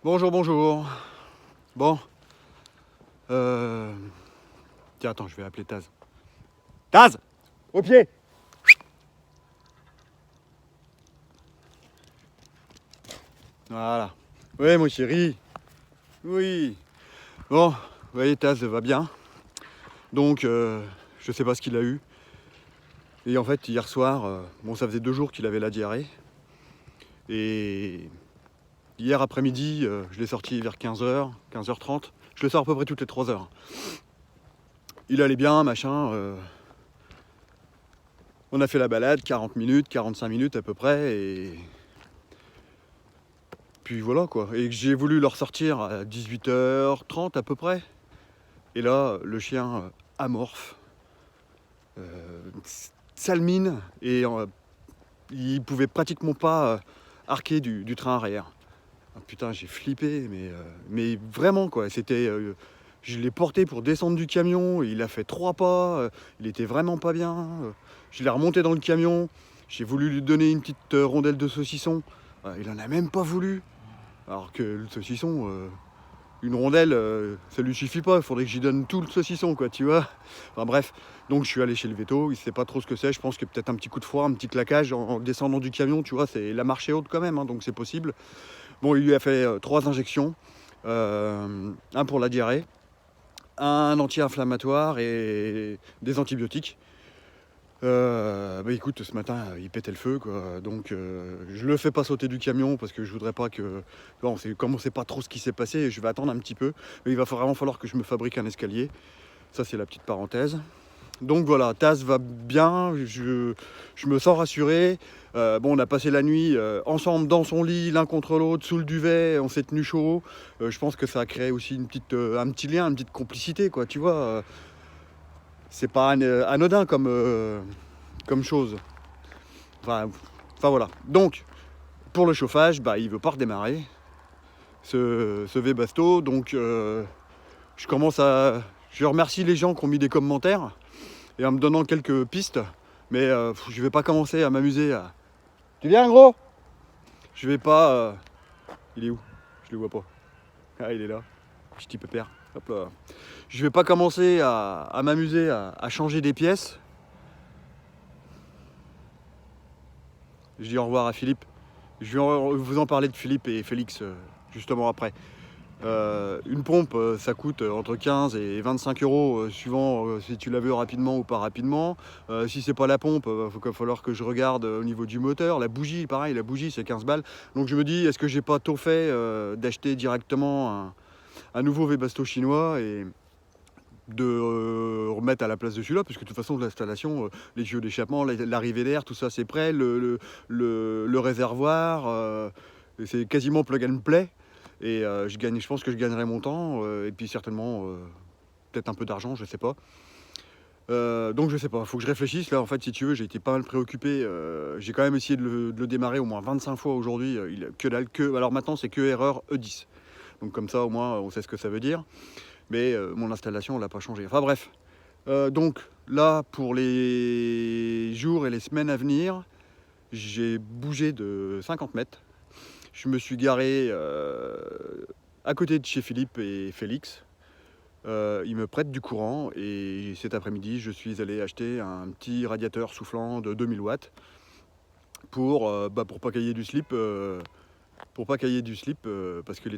Bonjour, bonjour. Bon, euh... tiens, attends, je vais appeler Taz. Taz! Au pied! Voilà. Oui, mon chéri. Oui. Bon, vous voyez, Taz va bien. Donc, je sais pas ce qu'il a eu. Et en fait, hier soir, bon, ça faisait 2 jours qu'il avait la diarrhée. Et hier après-midi, je l'ai sorti vers 15h, 15h30. Je le sors à peu près toutes les 3 heures. Il allait bien, machin. On a fait la balade, 40 minutes, 45 minutes à peu près. Et puis voilà quoi. Et j'ai voulu le ressortir à 18h30 à peu près. Et là, le chien amorphe, sale mine, et il pouvait pratiquement pas arquer du train arrière. Ah, putain, j'ai flippé, mais vraiment quoi. Je l'ai porté pour descendre du camion, il a fait 3 pas, il était vraiment pas bien. Je l'ai remonté dans le camion, j'ai voulu lui donner une petite rondelle de saucisson. Il en a même pas voulu. Alors que le saucisson, une rondelle, ça lui suffit pas, il faudrait que j'y donne tout le saucisson, quoi, tu vois. Enfin bref, donc je suis allé chez le veto, il sait pas trop ce que c'est, je pense que peut-être un petit coup de froid, un petit claquage en descendant du camion, tu vois, c'est la marche est haute quand même, hein, donc c'est possible. Bon, il lui a fait 3 injections, un pour la diarrhée, un anti-inflammatoire et des antibiotiques. Bah écoute, ce matin, il pétait le feu, quoi. Donc, je le fais pas sauter du camion parce que je voudrais pas que. Bon, comme on sait pas trop ce qui s'est passé, je vais attendre un petit peu. Mais il va vraiment falloir que je me fabrique un escalier. Ça, c'est la petite parenthèse. Donc voilà, Taz va bien, je me sens rassuré. Bon, on a passé la nuit ensemble dans son lit, l'un contre l'autre, sous le duvet, on s'est tenu chaud. Je pense que ça a créé aussi un petit lien, une petite complicité, quoi, tu vois. C'est pas anodin comme chose. Enfin, enfin voilà. Donc, pour le chauffage, bah, il veut pas redémarrer, ce Webasto. Donc, je remercie les gens qui ont mis des commentaires et en me donnant quelques pistes. Mais je vais pas commencer à m'amuser à. Tu viens, gros? Je vais pas. Il est où? Je le vois pas. Ah, il est là. Petit pépère. Hop là. Je vais pas commencer à m'amuser à changer des pièces. Je dis au revoir à Philippe. Je vais vous en parler de Philippe et Félix justement après. Une pompe, ça coûte entre 15 et 25 euros, suivant si tu la veux rapidement ou pas rapidement. Si c'est pas la pompe, il va falloir que je regarde au niveau du moteur. La bougie, pareil, la bougie c'est 15 balles. Donc je me dis, est-ce que j'ai pas tôt fait d'acheter directement un nouveau Webasto chinois et de remettre à la place de celui-là, parce que de toute façon l'installation, les tuyaux d'échappement, l'arrivée d'air, tout ça c'est prêt, le réservoir, c'est quasiment plug and play. Et je pense que je gagnerai mon temps, et puis certainement peut-être un peu d'argent, je sais pas. Donc je sais pas, faut que je réfléchisse. Là en fait, si tu veux, j'ai été pas mal préoccupé. J'ai quand même essayé de le démarrer au moins 25 fois aujourd'hui. Que dalle, alors maintenant c'est que erreur E10. Donc comme ça au moins on sait ce que ça veut dire. Mais mon installation on l'a pas changé. Enfin bref. Donc là pour les jours et les semaines à venir, j'ai bougé de 50 mètres. Je me suis garé à côté de chez Philippe et Félix. Ils me prêtent du courant et cet après-midi, je suis allé acheter un petit radiateur soufflant de 2000 watts pour pas cailler du slip. Parce que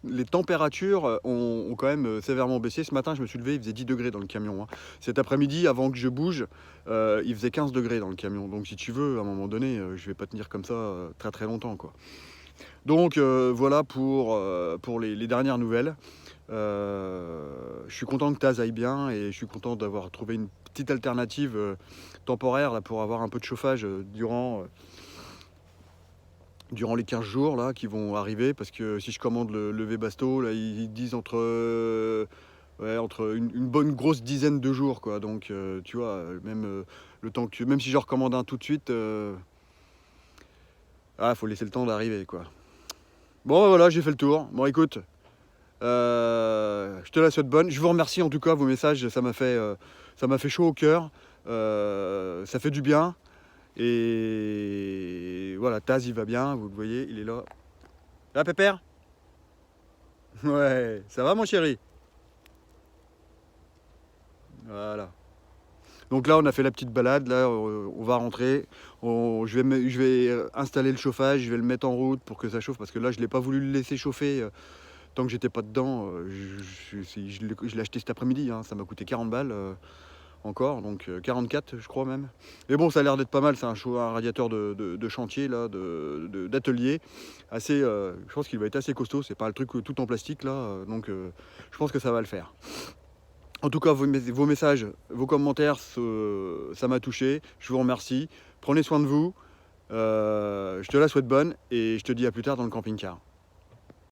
les températures ont quand même sévèrement baissé. Ce matin, je me suis levé, il faisait 10 degrés dans le camion, hein. Cet après-midi, avant que je bouge, il faisait 15 degrés dans le camion. Donc si tu veux, à un moment donné, je vais pas tenir comme ça très très longtemps, quoi. Donc voilà pour les dernières nouvelles. Je suis content que Taz aille bien et je suis content d'avoir trouvé une petite alternative temporaire là, pour avoir un peu de chauffage durant les 15 jours là, qui vont arriver. Parce que si je commande le Webasto, là, ils disent entre une bonne grosse dizaine de jours, quoi. Donc tu vois, le temps que, même si je recommande un tout de suite, faut laisser le temps d'arriver, quoi. Bon, voilà, j'ai fait le tour. Bon, écoute, je te la souhaite bonne. Je vous remercie en tout cas, vos messages, ça m'a fait chaud au cœur. Ça fait du bien. Et voilà, Taz, il va bien, vous le voyez, il est là. Là, Pépère? Ouais, ça va mon chéri? Voilà. Donc là, on a fait la petite balade, là, on va rentrer. Je vais installer le chauffage, je vais le mettre en route pour que ça chauffe, parce que là, je l'ai pas voulu le laisser chauffer tant que j'étais pas dedans. Je l'ai acheté cet après-midi, hein, ça m'a coûté 40 balles encore, donc 44 je crois même. Mais bon, ça a l'air d'être pas mal, c'est un radiateur de chantier, là, d'atelier. Assez, je pense qu'il va être assez costaud, c'est pas le truc tout en plastique, là, donc je pense que ça va le faire. En tout cas, vos messages, vos commentaires, ça m'a touché. Je vous remercie. Prenez soin de vous. Je te la souhaite bonne et je te dis à plus tard dans le camping-car.